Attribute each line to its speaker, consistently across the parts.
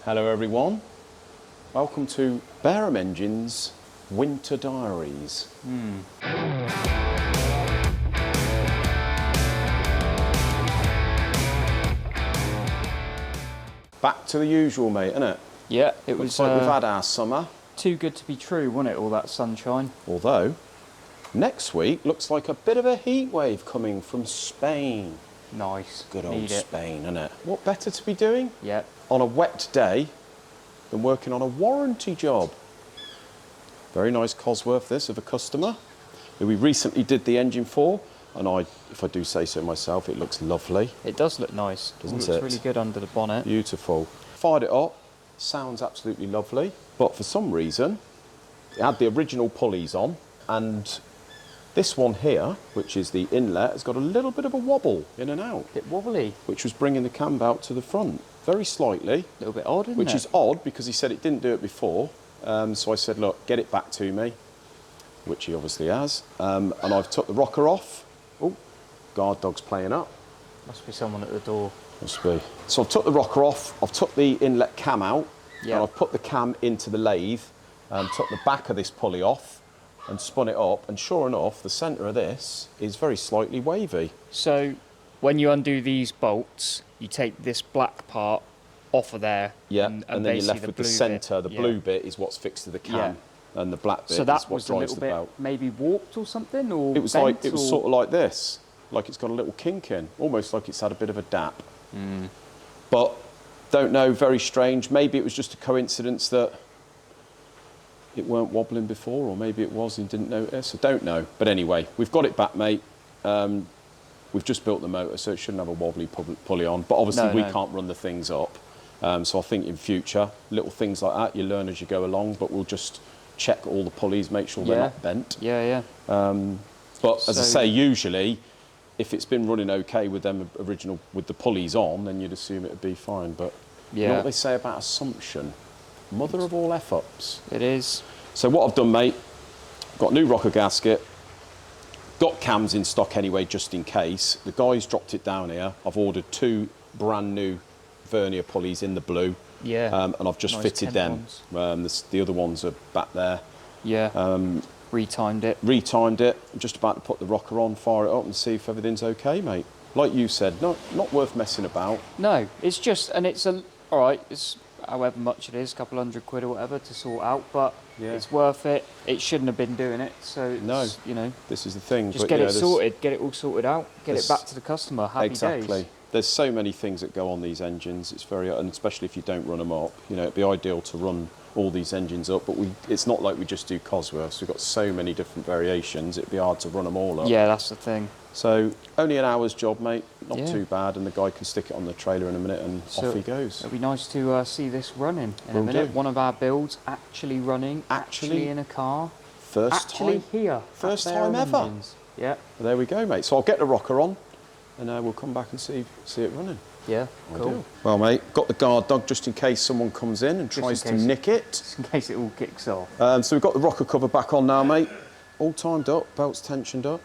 Speaker 1: Hello everyone, welcome to Barum Engines Winter Diaries. Back to the usual, mate, innit?
Speaker 2: Yeah, it
Speaker 1: Looks
Speaker 2: was
Speaker 1: like we've had our summer,
Speaker 2: too good to be true, wasn't it, all that sunshine?
Speaker 1: although next week looks like a bit of a heat wave coming from Spain.
Speaker 2: Nice.
Speaker 1: Good old
Speaker 2: Need it.
Speaker 1: Spain, innit? What better to be doing
Speaker 2: Yeah.
Speaker 1: on a wet day than working on a warranty job? Very nice Cosworth this of a customer who we recently did the engine for, and if I do say so myself, it looks lovely.
Speaker 2: It does look nice.
Speaker 1: Doesn't
Speaker 2: It
Speaker 1: it?
Speaker 2: looks really good under the bonnet.
Speaker 1: Beautiful. Fired it up, sounds absolutely lovely, but for some reason it had the original pulleys on, and this one here, which is the inlet, has got a little bit of a wobble in and out,
Speaker 2: Bit wobbly.
Speaker 1: which was bringing the cam out to the front very slightly,
Speaker 2: A little bit odd, isn't
Speaker 1: which
Speaker 2: it?
Speaker 1: is odd because he said it didn't do it before. So I said, look, get it back to me, which he obviously has. And I've took the rocker off. Oh, guard dog's playing up.
Speaker 2: Must be someone at the door.
Speaker 1: Must be. So I've took the rocker off, I've took the inlet cam out,
Speaker 2: Yeah.
Speaker 1: and I've put the cam into the lathe, and took the back of this pulley off, and spun it up, and sure enough, the centre of this is very slightly wavy.
Speaker 2: So, when you undo these bolts, you take this black part off of there.
Speaker 1: Yeah,
Speaker 2: and
Speaker 1: and then you're
Speaker 2: basically
Speaker 1: left with the
Speaker 2: blue
Speaker 1: centre.
Speaker 2: bit.
Speaker 1: The
Speaker 2: Yeah.
Speaker 1: blue bit is what's fixed to the cam, and the black bit
Speaker 2: So
Speaker 1: is
Speaker 2: that
Speaker 1: what
Speaker 2: was a
Speaker 1: drives
Speaker 2: little
Speaker 1: the
Speaker 2: bit
Speaker 1: belt.
Speaker 2: maybe warped or something, or
Speaker 1: It was
Speaker 2: bent,
Speaker 1: like, it was
Speaker 2: or...
Speaker 1: sort of like this, like it's got a little kink in, almost like it's had a bit of a dap. But don't know, very strange. Maybe it was just a coincidence that it weren't wobbling before, or maybe it was and didn't notice. I don't know. But anyway, we've got it back, mate. We've just built the motor, so it shouldn't have a wobbly pulley on. But obviously,
Speaker 2: No,
Speaker 1: we
Speaker 2: no.
Speaker 1: can't run the things up. So I think in future, little things like that, you learn as you go along. But we'll just check all the pulleys, make sure they're
Speaker 2: Yeah.
Speaker 1: not bent.
Speaker 2: Yeah, yeah.
Speaker 1: But as I
Speaker 2: So-
Speaker 1: say, usually, if it's been running okay with them original, with the pulleys on, then you'd assume it'd be fine. But you know
Speaker 2: Yeah.
Speaker 1: what they say about assumption? Mother of all F-ups.
Speaker 2: It is.
Speaker 1: So what I've done, mate, got a new rocker gasket, got cams in stock anyway, just in case. The guys dropped it down here. I've ordered 2 brand new vernier pulleys in the blue.
Speaker 2: Yeah.
Speaker 1: And I've just
Speaker 2: Nice
Speaker 1: fitted
Speaker 2: Kent
Speaker 1: them. The other ones are back there.
Speaker 2: Yeah. Retimed it.
Speaker 1: Retimed it. I'm just about to put the rocker on, fire it up, and see if everything's okay, mate. Like you said, not worth messing about.
Speaker 2: No, it's just, and it's all right. It's however much it is, a couple £100 or whatever to sort out, but
Speaker 1: Yeah.
Speaker 2: it's worth it. It shouldn't have been doing it, so it's,
Speaker 1: No.
Speaker 2: you know,
Speaker 1: This is the thing.
Speaker 2: just
Speaker 1: but,
Speaker 2: get
Speaker 1: you
Speaker 2: it
Speaker 1: know, there's-
Speaker 2: sorted, get it all sorted out, get it
Speaker 1: there's-
Speaker 2: back to the customer. Happy
Speaker 1: Exactly.
Speaker 2: days.
Speaker 1: There's so many things that go on these engines. It's very, and especially if you don't run them up. You know, it'd be ideal to run all these engines up, but it's not like we just do Cosworths. We've got so many different variations. It'd be hard to run them all up.
Speaker 2: Yeah, that's the thing.
Speaker 1: So only an hour's job, mate. Not
Speaker 2: Yeah.
Speaker 1: too bad, and the guy can stick it on the trailer in a minute, and
Speaker 2: So
Speaker 1: off he goes.
Speaker 2: It'll be nice to see this running in
Speaker 1: Will
Speaker 2: a minute.
Speaker 1: do.
Speaker 2: One of our builds actually running,
Speaker 1: Actually-
Speaker 2: actually in a car,
Speaker 1: First
Speaker 2: actually
Speaker 1: time.
Speaker 2: here.
Speaker 1: First
Speaker 2: at
Speaker 1: time
Speaker 2: Barum
Speaker 1: ever.
Speaker 2: Engines. Yeah,
Speaker 1: There we go, mate. So I'll get the rocker on, and we'll come back and see it running.
Speaker 2: yeah,
Speaker 1: I
Speaker 2: cool.
Speaker 1: do. Well, mate, got the guard dog just in case someone comes in and
Speaker 2: Just in
Speaker 1: tries to
Speaker 2: case.
Speaker 1: nick it.
Speaker 2: Just in case it all kicks off.
Speaker 1: So we've got the rocker cover back on now, mate. All timed up, belts tensioned up,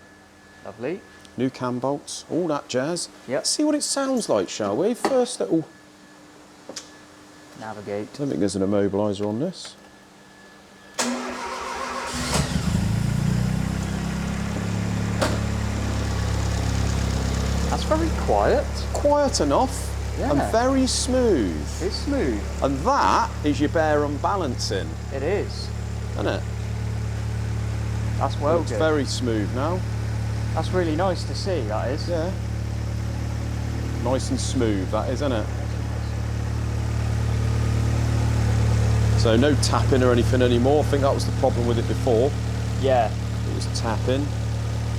Speaker 2: Lovely.
Speaker 1: new cam bolts, all that jazz.
Speaker 2: Yep.
Speaker 1: Let's see what it sounds like, shall we? First little...
Speaker 2: Navigate.
Speaker 1: I don't think there's an immobiliser on this.
Speaker 2: That's very quiet.
Speaker 1: Quiet enough and
Speaker 2: Yeah.
Speaker 1: very smooth.
Speaker 2: It's smooth.
Speaker 1: And that is your Barum balancing,
Speaker 2: It is.
Speaker 1: isn't it?
Speaker 2: That's well
Speaker 1: It's
Speaker 2: good.
Speaker 1: very smooth now.
Speaker 2: That's really nice to see, that is.
Speaker 1: Yeah. Nice and smooth, that is, isn't it? So no tapping or anything anymore. I think that was the problem with it before.
Speaker 2: Yeah.
Speaker 1: It was tapping.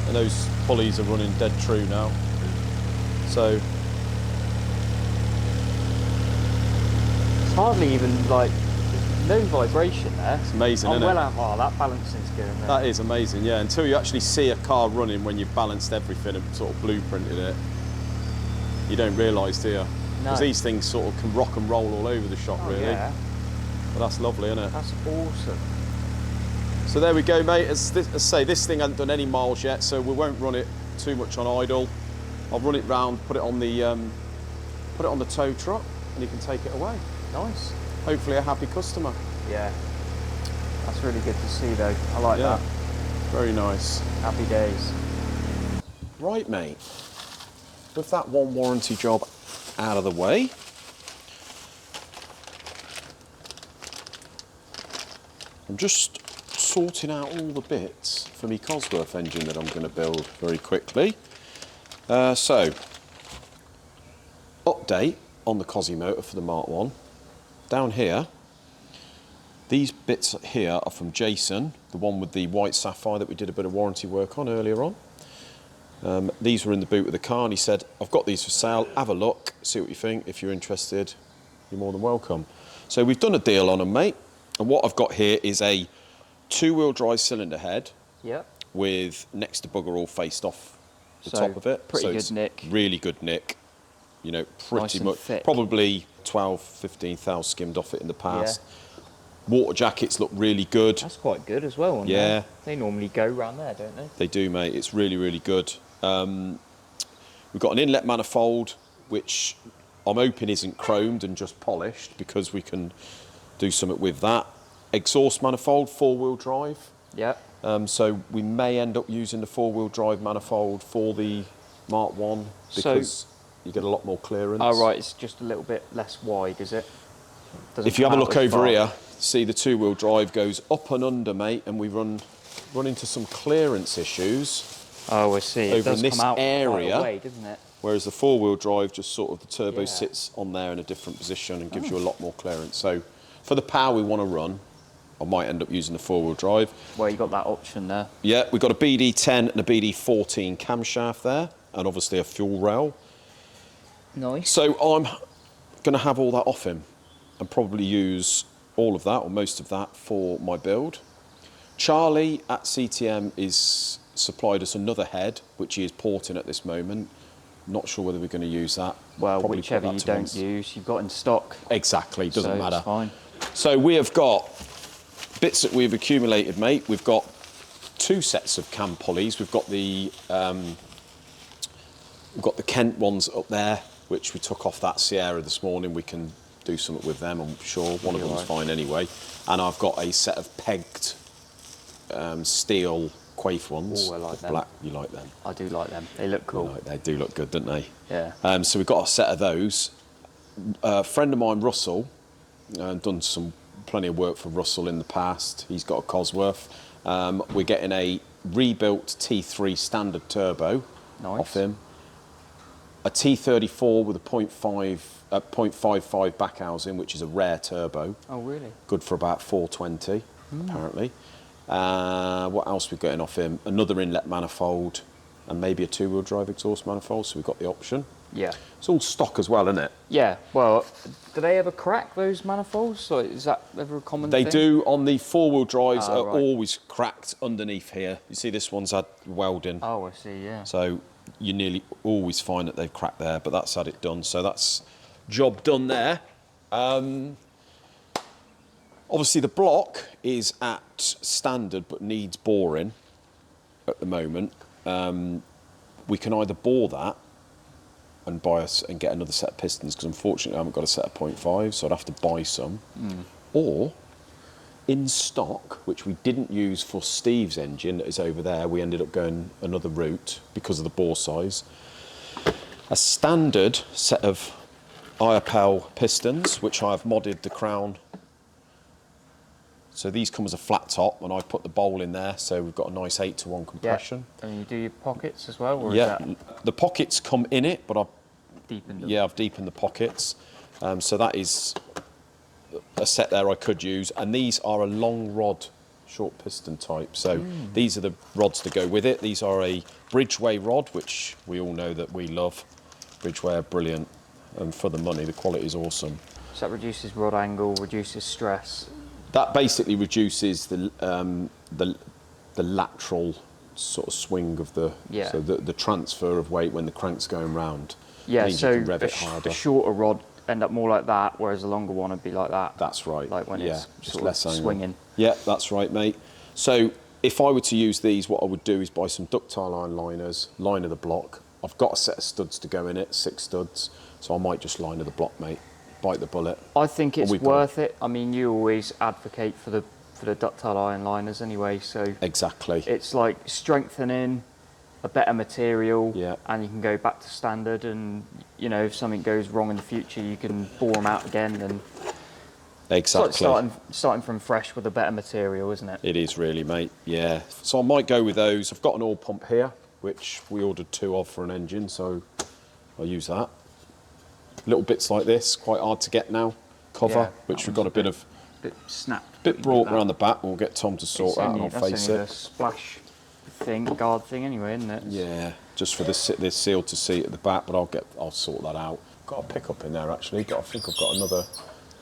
Speaker 1: And those pulleys are running dead true now. So,
Speaker 2: It's hardly even like, there's no vibration there.
Speaker 1: it's amazing,
Speaker 2: Oh,
Speaker 1: isn't
Speaker 2: well,
Speaker 1: it?
Speaker 2: oh, that balancing's good. Isn't it?
Speaker 1: That is amazing, yeah. Until you actually see a car running when you've balanced everything and sort of blueprinted it, you don't realise, do you?
Speaker 2: No.
Speaker 1: Because these things sort of can rock and roll all over the shop,
Speaker 2: Oh,
Speaker 1: really.
Speaker 2: yeah.
Speaker 1: But that's lovely, isn't it?
Speaker 2: That's awesome.
Speaker 1: So there we go, mate. As I say, this thing hasn't done any miles yet, so we won't run it too much on idle. I'll run it round, put it on the tow truck, and you can take it away.
Speaker 2: Nice.
Speaker 1: hopefully a happy customer.
Speaker 2: Yeah. That's really good to see though. I like
Speaker 1: Yeah,
Speaker 2: that.
Speaker 1: very nice.
Speaker 2: Happy days.
Speaker 1: Right, mate. With that one warranty job out of the way, I'm just sorting out all the bits for my Cosworth engine that I'm going to build very quickly. So, update on the Cosy motor for the Mark 1. Down here, these bits here are from Jason, the one with the white sapphire that we did a bit of warranty work on earlier on. These were in the boot of the car, and he said, I've got these for sale, have a look, see what you think. If you're interested, you're more than welcome. So we've done a deal on them, mate. And what I've got here is a 2-wheel drive cylinder head with next to bugger all faced off the top of it.
Speaker 2: Pretty
Speaker 1: so
Speaker 2: good
Speaker 1: it's
Speaker 2: nick.
Speaker 1: Really good nick. You know, pretty
Speaker 2: Nice
Speaker 1: much,
Speaker 2: thick.
Speaker 1: probably 12, 15 thou skimmed off it in the past. Water jackets look really good.
Speaker 2: That's quite good as well.
Speaker 1: Yeah.
Speaker 2: They normally go round there, don't they?
Speaker 1: They do, mate. It's really, really good. We've got an inlet manifold, which I'm hoping isn't chromed and just polished, because we can do something with that. Exhaust manifold, 4-wheel drive.
Speaker 2: Yeah.
Speaker 1: So we may end up using the 4-wheel drive manifold for the Mark 1 because you get a lot more clearance.
Speaker 2: Oh, right. It's just a little bit less wide, is it?
Speaker 1: If you have a look over here, see the 2-wheel drive goes up and under, mate, and we run into some clearance issues.
Speaker 2: Oh, I see. It
Speaker 1: Over
Speaker 2: does
Speaker 1: in this
Speaker 2: come out
Speaker 1: area,
Speaker 2: quite a way, doesn't it?
Speaker 1: Whereas the 4-wheel drive, just sort of the turbo sits on there in a different position and gives you a lot more clearance. So for the power we want to run, I might end up using the 4-wheel drive.
Speaker 2: Well, you got that option there.
Speaker 1: Yeah, we've got a BD10 and a BD14 camshaft there, and obviously a fuel rail.
Speaker 2: Nice.
Speaker 1: So I'm going to have all that off him and probably use all of that or most of that for my build. Charlie at CTM is supplied us another head, which he is porting at this moment. Not sure whether we're going to use that.
Speaker 2: Well,
Speaker 1: Probably
Speaker 2: whichever
Speaker 1: put
Speaker 2: you
Speaker 1: that
Speaker 2: don't
Speaker 1: towards-
Speaker 2: use, you've got in stock.
Speaker 1: Exactly, doesn't
Speaker 2: So
Speaker 1: matter.
Speaker 2: it's fine.
Speaker 1: So we have got bits that we've accumulated, mate. We've got 2 sets of cam pulleys. We've got the Kent ones up there, which we took off that Sierra this morning. We can do something with them, I'm sure. One of them's fine anyway. And I've got a set of pegged steel Quaif ones.
Speaker 2: Oh, I like them.
Speaker 1: Black, you like them?
Speaker 2: I do like them. They look cool.
Speaker 1: They do look good, don't they?
Speaker 2: Yeah.
Speaker 1: So we've got a set of those. A friend of mine, Russell, done plenty of work for Russell in the past. He's got a Cosworth. We're getting a rebuilt T3 standard turbo off him. A T34 with a 0.55 back housing, which is a rare turbo.
Speaker 2: Oh, really?
Speaker 1: Good for about 420, apparently. What else we're getting off him? Another inlet manifold and maybe a 2-wheel drive exhaust manifold, so we've got the option.
Speaker 2: Yeah.
Speaker 1: It's all stock as well, isn't it?
Speaker 2: Yeah. Well, do they ever crack those manifolds? Or is that ever a common thing?
Speaker 1: They do. On the 4-wheel drives are
Speaker 2: right.
Speaker 1: always cracked underneath here. You see this one's had welding.
Speaker 2: Oh, I see, yeah.
Speaker 1: So you nearly always find that they've cracked there, but that's had it done. So that's job done there. Obviously the block is at standard but needs boring at the moment. We can either bore that and and get another set of pistons, because unfortunately I haven't got a set of 0.5, so I'd have to buy some. Or in stock, which we didn't use for Steve's engine that is over there, we ended up going another route because of the bore size. A standard set of IAPL pistons, which I have modded the crown. So these come as a flat top, and I've put the bowl in there, so we've got a nice 8-to-1 compression.
Speaker 2: Yeah. And you do your pockets as well? Or
Speaker 1: Yeah,
Speaker 2: is that
Speaker 1: the pockets come in it, but I've
Speaker 2: deepened them?
Speaker 1: Yeah, I've deepened the pockets. So that is a set there I could use. And these are a long rod, short piston type. So these are the rods to go with it. These are a Bridgeway rod, which we all know that we love. Bridgeway are brilliant. And for the money, the quality is awesome.
Speaker 2: So that reduces rod angle, reduces stress.
Speaker 1: That basically reduces the lateral sort of swing of the so the transfer of weight when the crank's going round.
Speaker 2: Yeah,
Speaker 1: means
Speaker 2: so
Speaker 1: you can rev it harder.
Speaker 2: a shorter rod end up more like that, whereas a longer one would be like that.
Speaker 1: That's right.
Speaker 2: Like when it's
Speaker 1: just
Speaker 2: sort
Speaker 1: less
Speaker 2: of
Speaker 1: angle.
Speaker 2: swinging.
Speaker 1: Yeah, that's right, mate. So if I were to use these, what I would do is buy some ductile iron liners, liner the block. I've got a set of studs to go in it, 6 studs, so I might just liner the block, mate. bite the bullet.
Speaker 2: I think it's
Speaker 1: we've got
Speaker 2: worth it. I mean, you always advocate for the ductile iron liners anyway, so
Speaker 1: Exactly.
Speaker 2: it's like strengthening, a better material,
Speaker 1: Yeah.
Speaker 2: and you can go back to standard. And you know, if something goes wrong in the future, you can bore them out again. And
Speaker 1: Exactly.
Speaker 2: it's like starting from fresh with a better material, isn't it?
Speaker 1: It is really, mate. Yeah. So I might go with those. I've got an oil pump here, which we ordered 2 of for an engine, so I'll use that. Little bits like this, quite hard to get now. Cover,
Speaker 2: Yeah,
Speaker 1: which
Speaker 2: that
Speaker 1: we've got a
Speaker 2: one's
Speaker 1: bit of
Speaker 2: snapped.
Speaker 1: bit brought around the back. We'll get Tom to sort that, and I'll face
Speaker 2: The
Speaker 1: it.
Speaker 2: splash thing, guard thing, anyway, isn't it?
Speaker 1: Yeah, just for this seal to seat at the back, but I'll sort that out. Got a pickup in there actually. I think I've got another.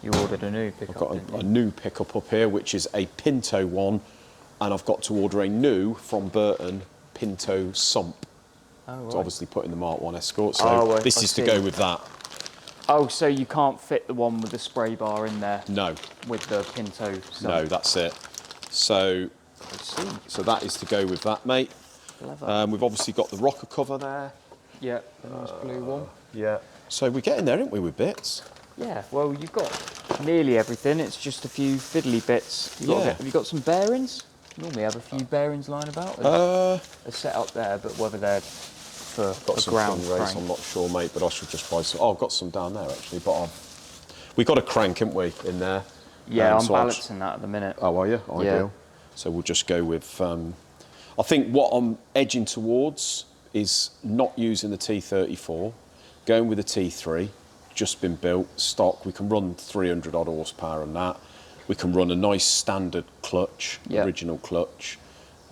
Speaker 2: You ordered a new
Speaker 1: I've
Speaker 2: pickup.
Speaker 1: got a new pickup up here, which is a Pinto one, and I've got to order a new from Burton Pinto sump.
Speaker 2: Oh, right.
Speaker 1: To obviously put in the Mark 1 Escort, so this is to go with that.
Speaker 2: Oh, so you can't fit the one with the spray bar in there?
Speaker 1: No.
Speaker 2: With the Pinto sump?
Speaker 1: No, that's it. So,
Speaker 2: I see.
Speaker 1: so that is to go with that, mate.
Speaker 2: Clever.
Speaker 1: We've obviously got the rocker cover there.
Speaker 2: Yeah, the nice blue one.
Speaker 1: Yeah. So we're getting there, aren't we, with bits?
Speaker 2: Yeah, well, you've got nearly everything. It's just a few fiddly bits.
Speaker 1: Yeah.
Speaker 2: Have you got some bearings? You normally have a few bearings lying about.
Speaker 1: They've
Speaker 2: They're set up there, but whether they're for
Speaker 1: got
Speaker 2: a
Speaker 1: some
Speaker 2: ground
Speaker 1: thing race,
Speaker 2: frame.
Speaker 1: I'm not sure, mate, but I should just buy some. Oh, I've got some down there, actually, but we got a crank, haven't we, in there?
Speaker 2: Yeah, I'm
Speaker 1: so I'll
Speaker 2: balancing that at the minute.
Speaker 1: Oh, are you? Ideal.
Speaker 2: Yeah.
Speaker 1: So we'll just go with... I think what I'm edging towards is not using the T34, going with the T3, just been built, stock. We can run 300 odd horsepower on that. We can run a nice standard clutch,
Speaker 2: Yeah.
Speaker 1: original clutch.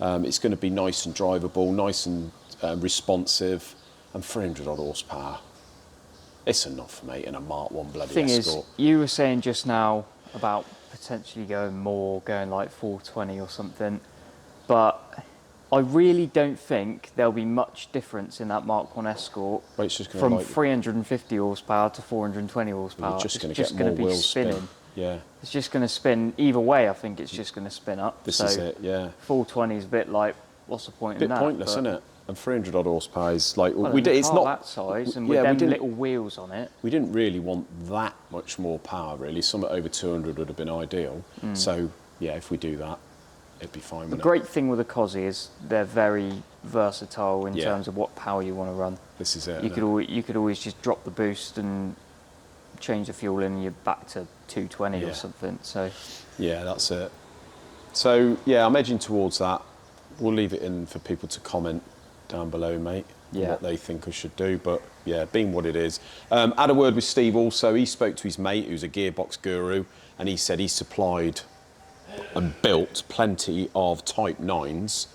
Speaker 1: It's going to be nice and drivable, nice and responsive, and 300 odd horsepower. It's enough, mate, in a Mark 1 bloody
Speaker 2: Thing
Speaker 1: Escort.
Speaker 2: is, you were saying just now about potentially going like 420 or something, but I really don't think there'll be much difference in that Mark 1 Escort
Speaker 1: Well, it's just gonna
Speaker 2: from
Speaker 1: like-
Speaker 2: 350 horsepower to 420 horsepower.
Speaker 1: You're just
Speaker 2: It's
Speaker 1: going to
Speaker 2: just
Speaker 1: get
Speaker 2: gonna
Speaker 1: more
Speaker 2: be
Speaker 1: wheel
Speaker 2: spinning.
Speaker 1: spin. Yeah,
Speaker 2: It's just going to spin either way. I think it's just going to spin up.
Speaker 1: this
Speaker 2: so
Speaker 1: is it, yeah.
Speaker 2: 420 is a bit like, what's the point in
Speaker 1: Bit
Speaker 2: that?
Speaker 1: pointless, isn't it? And 300 odd horsepower is like...
Speaker 2: Well,
Speaker 1: it's
Speaker 2: car
Speaker 1: not
Speaker 2: that size, and
Speaker 1: yeah,
Speaker 2: with
Speaker 1: we
Speaker 2: them
Speaker 1: didn't-
Speaker 2: little wheels on it.
Speaker 1: We didn't really want that much more power, really. Something over 200 would have been ideal. So, yeah, if we do that, it'd be fine.
Speaker 2: The
Speaker 1: wouldn't it?
Speaker 2: great thing with the Cosy is they're very versatile in
Speaker 1: Yeah.
Speaker 2: terms of what power you want to run.
Speaker 1: This is it.
Speaker 2: You
Speaker 1: isn't it?
Speaker 2: you could always just drop the boost and change the fuel in, and you're back to 220
Speaker 1: Yeah.
Speaker 2: or something. So
Speaker 1: Yeah, that's it. So, yeah, I'm edging towards that. We'll leave it in for people to comment down below, mate, on
Speaker 2: Yeah.
Speaker 1: what they think I should do. But, yeah, being what it is. Had a word with Steve also. He spoke to his mate, who's a gearbox guru, and he said he supplied and built plenty of Type 9s,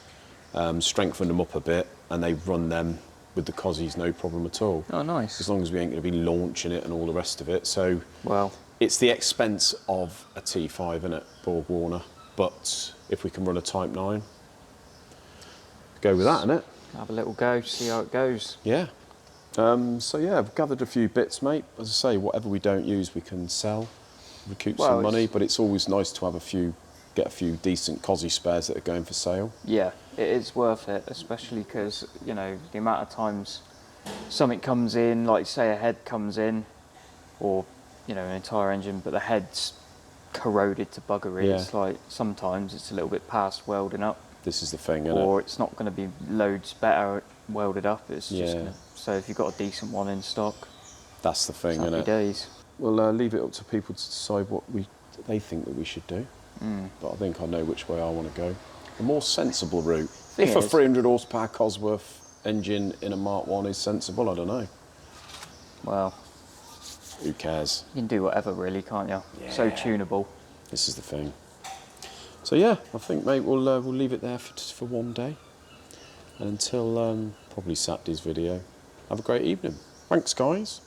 Speaker 1: strengthened them up a bit, and they've run them with the Cosies no problem at all.
Speaker 2: oh, nice.
Speaker 1: As long as we ain't going to be launching it and all the rest of it. So
Speaker 2: Well,
Speaker 1: it's the expense of a T5, isn't it, Borg Warner? But if we can run a Type 9, go with that, innit?
Speaker 2: have a little go, see how it goes.
Speaker 1: Yeah. So yeah, I've gathered a few bits, mate. As I say, whatever we don't use, we can sell, recoup
Speaker 2: Well,
Speaker 1: some money.
Speaker 2: it's-
Speaker 1: But it's always nice to have get a few decent Cosy spares that are going for sale.
Speaker 2: Yeah, it is worth it, especially because, you know, the amount of times something comes in, like say a head comes in, or, you know, an entire engine, but the head's corroded to buggery.
Speaker 1: Yeah.
Speaker 2: It's like sometimes it's a little bit past welding up,
Speaker 1: This is the thing, isn't
Speaker 2: or
Speaker 1: it?
Speaker 2: it's not going to be loads better welded up. It's just
Speaker 1: Yeah.
Speaker 2: gonna, so if you've got a decent one in stock,
Speaker 1: That's the thing,
Speaker 2: happy
Speaker 1: isn't it?
Speaker 2: days.
Speaker 1: We'll leave it up to people to decide what they think that we should do. But I think I know which way I want to go. A more sensible route.
Speaker 2: Thing
Speaker 1: If a
Speaker 2: is-
Speaker 1: 300 horsepower Cosworth engine in a Mark 1 is sensible, I don't know.
Speaker 2: Well,
Speaker 1: Who cares?
Speaker 2: you can do whatever really, can't you? So
Speaker 1: Yeah.
Speaker 2: tunable.
Speaker 1: This is the thing. So yeah, I think, mate, we'll leave it there for one day. And until probably Saturday's video. Have a great evening. Thanks, guys.